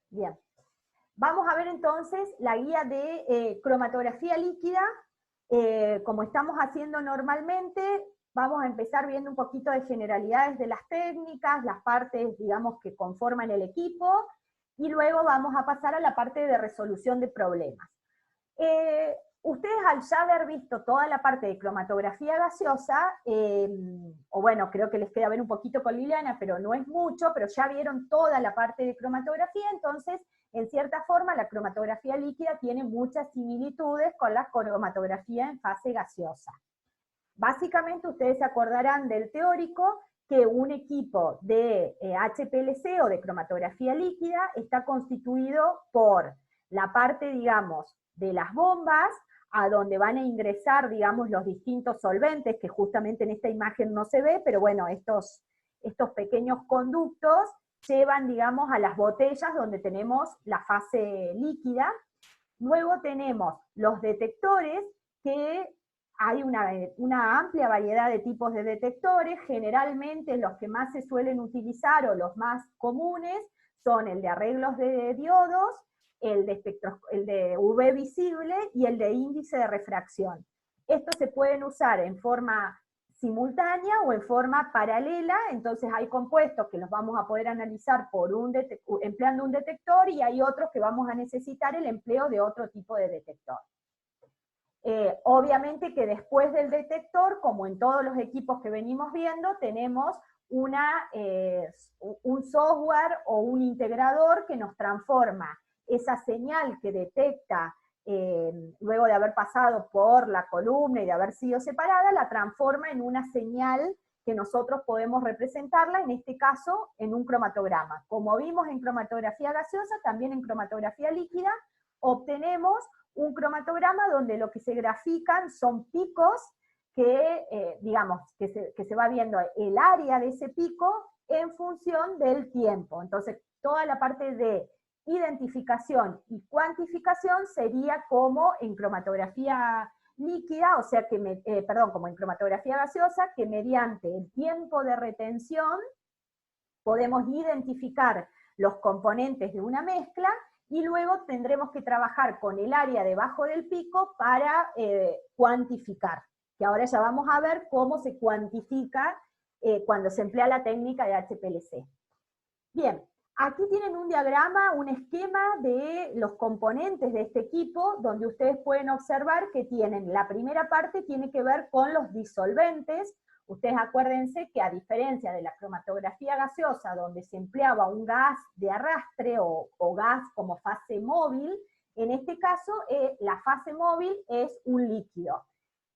Bien. Vamos a ver entonces la guía de cromatografía líquida. Como estamos haciendo normalmente, vamos a empezar viendo un poquito de generalidades de las técnicas, las partes, digamos, que conforman el equipo, y luego vamos a pasar a la parte de resolución de problemas. Ustedes al ya haber visto toda la parte de cromatografía gaseosa, o bueno, creo que les queda ver un poquito con Liliana, pero no es mucho, pero ya vieron toda la parte de cromatografía, entonces, en cierta forma, la cromatografía líquida tiene muchas similitudes con la cromatografía en fase gaseosa. Básicamente, ustedes se acordarán del teórico que un equipo de HPLC o de cromatografía líquida está constituido por la parte, digamos, de las bombas, a donde van a ingresar, digamos, los distintos solventes, que justamente en esta imagen no se ve, pero bueno, estos pequeños conductos llevan, digamos, a las botellas donde tenemos la fase líquida. Luego tenemos los detectores, que hay una amplia variedad de tipos de detectores. Generalmente los que más se suelen utilizar o los más comunes son el de arreglos de diodos, el de UV visible y el de índice de refracción. Estos se pueden usar en forma simultánea o en forma paralela, entonces hay compuestos que los vamos a poder analizar por empleando un detector, y hay otros que vamos a necesitar el empleo de otro tipo de detector. Obviamente que después del detector, como en todos los equipos que venimos viendo, tenemos un software o un integrador que nos transforma esa señal que detecta luego de haber pasado por la columna y de haber sido separada, la transforma en una señal que nosotros podemos representarla, en este caso, en un cromatograma. Como vimos en cromatografía gaseosa, también en cromatografía líquida, obtenemos un cromatograma donde lo que se grafican son picos que, digamos, que se va viendo el área de ese pico en función del tiempo. Entonces, toda la parte de identificación y cuantificación sería como en cromatografía líquida, o sea que, como en cromatografía gaseosa, que mediante el tiempo de retención podemos identificar los componentes de una mezcla, y luego tendremos que trabajar con el área debajo del pico para cuantificar, que ahora ya vamos a ver cómo se cuantifica cuando se emplea la técnica de HPLC. Bien, aquí tienen un diagrama, un esquema de los componentes de este equipo, donde ustedes pueden observar que tienen, la primera parte tiene que ver con los disolventes. Ustedes acuérdense que a diferencia de la cromatografía gaseosa, donde se empleaba un gas de arrastre o gas como fase móvil, en este caso la fase móvil es un líquido.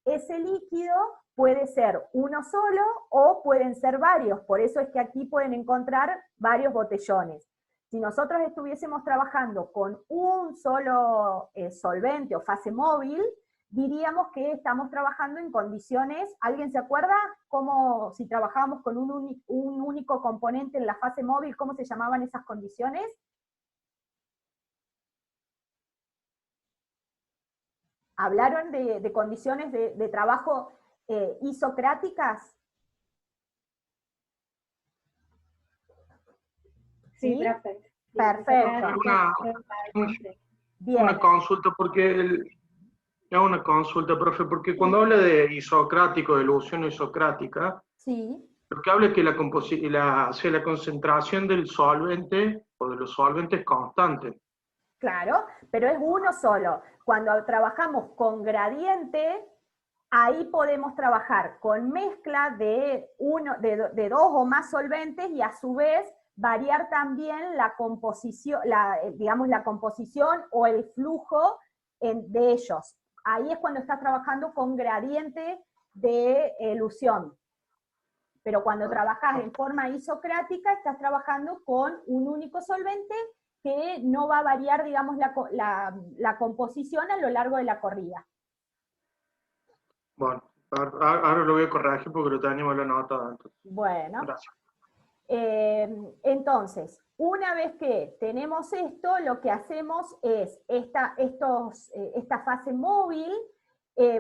Ese líquido puede ser uno solo o pueden ser varios, por eso es que aquí pueden encontrar varios botellones. Si nosotros estuviésemos trabajando con un solo solvente o fase móvil, diríamos que estamos trabajando en condiciones, ¿alguien se acuerda cómo, si trabajábamos con un único componente en la fase móvil, cómo se llamaban esas condiciones? ¿Hablaron de condiciones de trabajo isocráticas? Sí, profe. Perfecto. Una consulta, una consulta, profe, porque cuando habla de isocrático, de ilusión isocrática, sí, lo que habla es que la concentración del solvente o de los solventes es constante. claro, pero es uno solo. Cuando trabajamos con gradiente, ahí podemos trabajar con mezcla de dos o más solventes, y a su vez variar también la composición, digamos, la composición o el flujo de ellos. Ahí es cuando estás trabajando con gradiente de elusión. Pero cuando trabajas en forma isocrática, estás trabajando con un único solvente que no va a variar, digamos, la composición a lo largo de la corrida. Bueno, ahora lo voy a corregir porque lo teníamos la nota antes. Bueno. Gracias. Entonces, una vez que tenemos esto, lo que hacemos es, esta fase móvil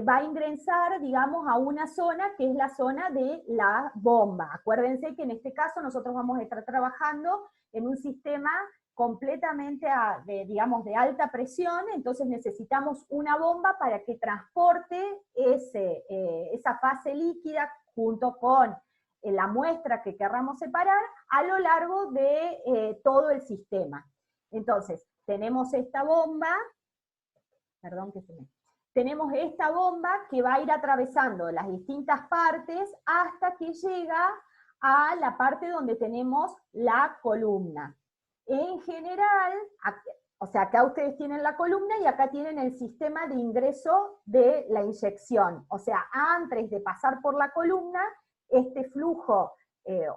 va a ingresar, digamos, a una zona que es la zona de la bomba. Acuérdense que en este caso nosotros vamos a estar trabajando en un sistema completamente digamos, de alta presión, entonces necesitamos una bomba para que transporte esa fase líquida junto con la muestra que querramos separar a lo largo de todo el sistema. Entonces, tenemos esta bomba, tenemos esta bomba que va a ir atravesando las distintas partes hasta que llega a la parte donde tenemos la columna. En general, o sea, acá ustedes tienen la columna y acá tienen el sistema de ingreso de la inyección. O sea, antes de pasar por la columna, este flujo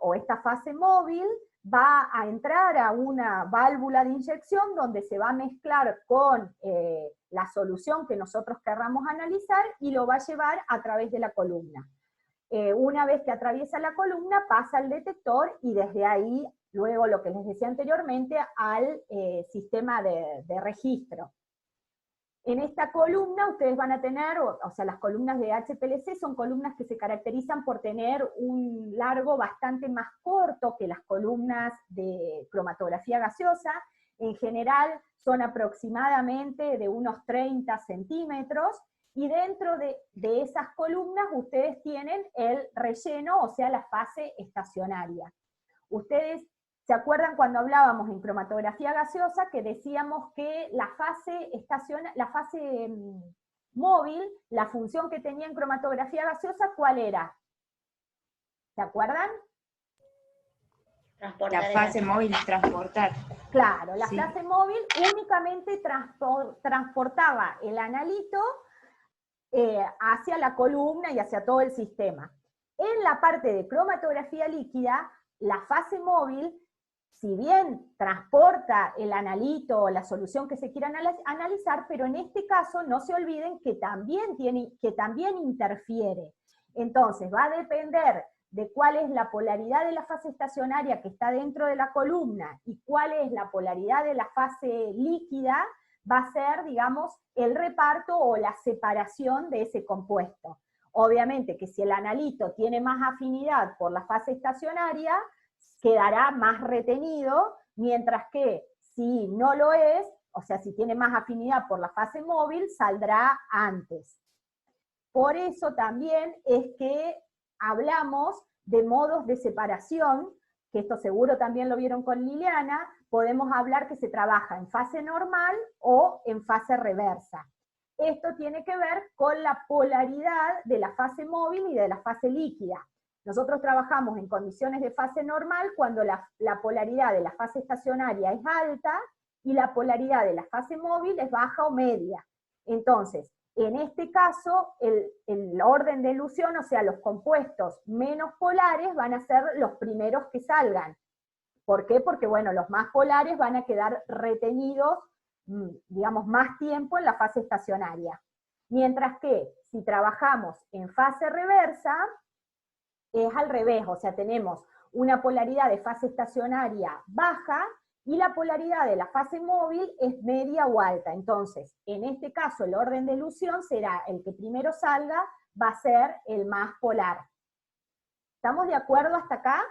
o esta fase móvil va a entrar a una válvula de inyección donde se va a mezclar con la solución que nosotros querramos analizar y lo va a llevar a través de la columna. Una vez que atraviesa la columna, pasa al detector y desde ahí, luego lo que les decía anteriormente, al sistema de registro. En esta columna ustedes van a tener, o sea, las columnas de HPLC son columnas que se caracterizan por tener un largo bastante más corto que las columnas de cromatografía gaseosa. En general son aproximadamente de unos 30 centímetros, y dentro de esas columnas ustedes tienen el relleno, o sea, la fase estacionaria. Ustedes ¿se acuerdan cuando hablábamos en cromatografía gaseosa que decíamos que la fase móvil, la función que tenía en cromatografía gaseosa, ¿cuál era? ¿Se acuerdan? Transportar la fase móvil es transportar. Claro, la fase móvil únicamente transportaba el analito hacia la columna y hacia todo el sistema. En la parte de cromatografía líquida, la fase móvil, si bien transporta el analito o la solución que se quiera analizar, pero en este caso no se olviden que también interfiere. Entonces va a depender de cuál es la polaridad de la fase estacionaria que está dentro de la columna y cuál es la polaridad de la fase líquida, va a ser, digamos, el reparto o la separación de ese compuesto. Obviamente que si el analito tiene más afinidad por la fase estacionaria, quedará más retenido, mientras que si no lo es, o sea, si tiene más afinidad por la fase móvil, saldrá antes. Por eso también es que hablamos de modos de separación, que esto seguro también lo vieron con Liliana. Podemos hablar que se trabaja en fase normal o en fase reversa. Esto tiene que ver con la polaridad de la fase móvil y de la fase líquida. Nosotros trabajamos en condiciones de fase normal cuando la polaridad de la fase estacionaria es alta y la polaridad de la fase móvil es baja o media. Entonces, en este caso, el orden de elución, o sea, los compuestos menos polares van a ser los primeros que salgan. ¿Por qué? Porque, bueno, los más polares van a quedar retenidos, digamos, más tiempo en la fase estacionaria. Mientras que, si trabajamos en fase reversa, es al revés, o sea, tenemos una polaridad de fase estacionaria baja y la polaridad de la fase móvil es media o alta. Entonces, en este caso, el orden de elución será el que primero salga, va a ser el más polar. ¿Estamos de acuerdo hasta acá?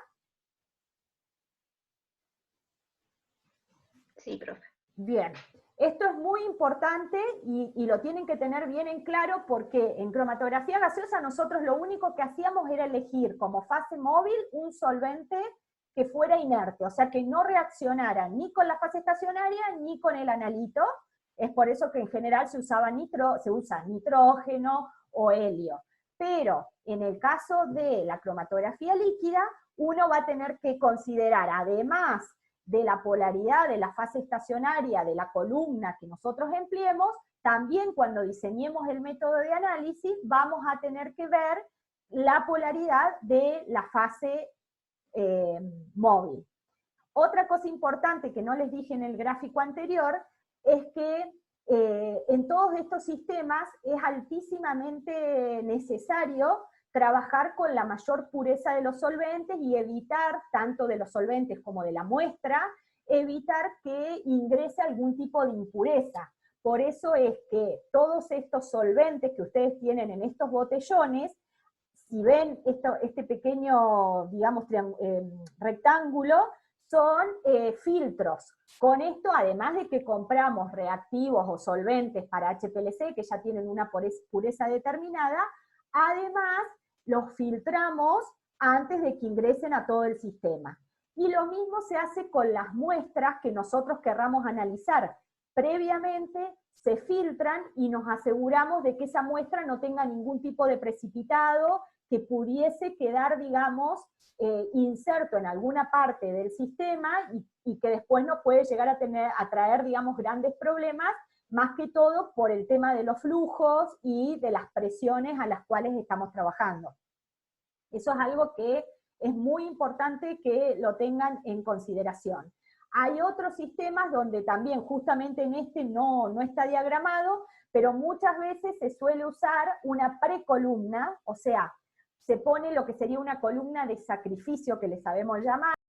Sí, profe. Bien. Esto es muy importante y lo tienen que tener bien en claro porque en cromatografía gaseosa nosotros lo único que hacíamos era elegir como fase móvil un solvente que fuera inerte, o sea que no reaccionara ni con la fase estacionaria ni con el analito. Es por eso que en general se usa nitrógeno o helio. Pero en el caso de la cromatografía líquida, uno va a tener que considerar, además de la polaridad de la fase estacionaria de la columna que nosotros empleemos, también cuando diseñemos el método de análisis vamos a tener que ver la polaridad de la fase móvil. Otra cosa importante que no les dije en el gráfico anterior es que en todos estos sistemas es altísimamente necesario trabajar con la mayor pureza de los solventes y evitar, tanto de los solventes como de la muestra, evitar que ingrese algún tipo de impureza. Por eso es que todos estos solventes que ustedes tienen en estos botellones, si ven este pequeño, digamos, rectángulo, son filtros. Con esto, además de que compramos reactivos o solventes para HPLC, que ya tienen una pureza determinada, además los filtramos antes de que ingresen a todo el sistema. Y lo mismo se hace con las muestras que nosotros querramos analizar. Previamente se filtran y nos aseguramos de que esa muestra no tenga ningún tipo de precipitado que pudiese quedar, digamos, inserto en alguna parte del sistema y que después nos puede llegar a traer, digamos, grandes problemas, más que todo por el tema de los flujos y de las presiones a las cuales estamos trabajando. Eso es algo que es muy importante que lo tengan en consideración. Hay otros sistemas donde también, justamente en este no está diagramado, pero muchas veces se suele usar una precolumna, o sea, se pone lo que sería una columna de sacrificio, que le sabemos llamar,